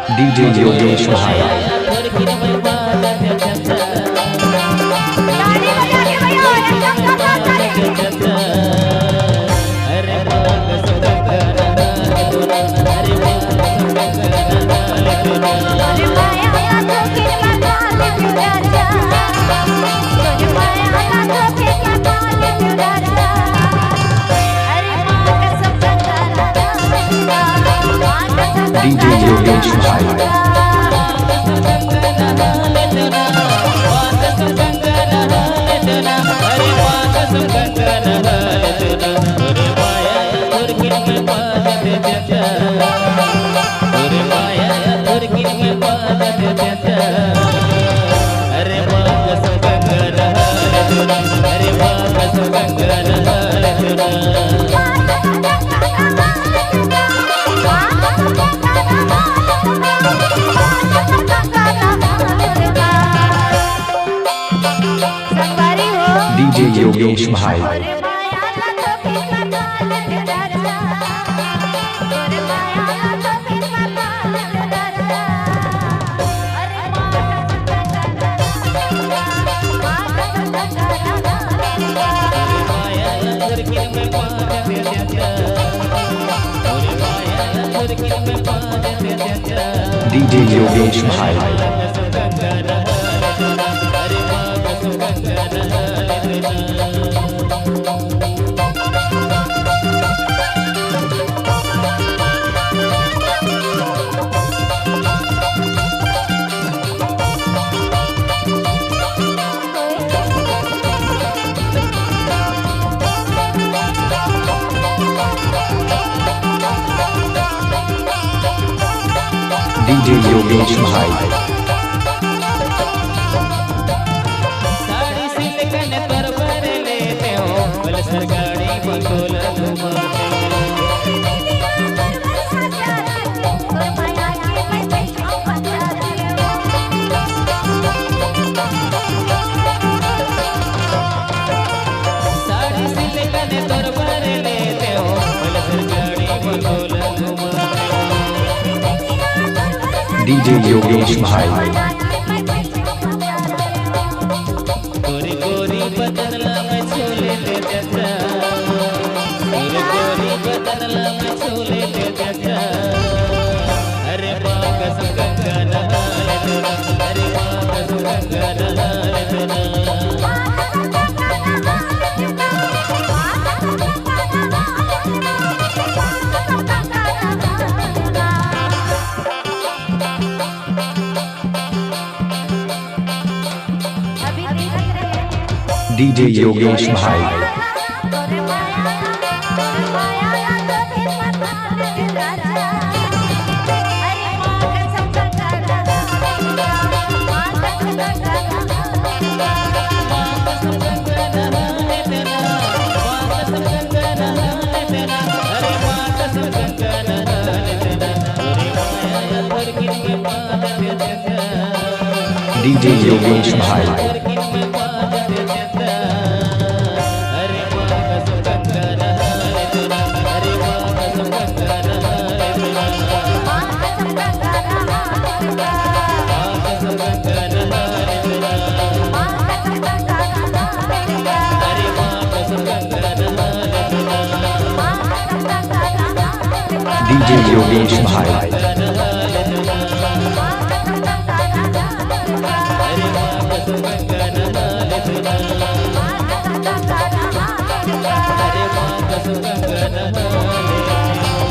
DJ Yogesh भाई। DJ Yogesh भाई। DJ Yogesh भाई। डीजे योगेश भाई। डीजे योगेश भाई। साड़ी सिलकन पर भर लेते हो पल्सर गाड़ी बंगोला घुमाते हो। साड़ी सिलकन पर भर लेते हो पल्सर गाड़ी बंगोला घुमाते हो। डीजे योगेश भाई। गोरी गोरी बदला में छोले दे देता, गोरी गोरी बदला में छोले दे देता। अरे माँ कसम गंगा नहाए तेरा, अरे माँ कसम गंगा नहाए तेरा। डीजे योगेश भाई। डीजे योगेश भाई। डीजे योगेश भाई।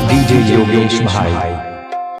डीजे योगेश भाई।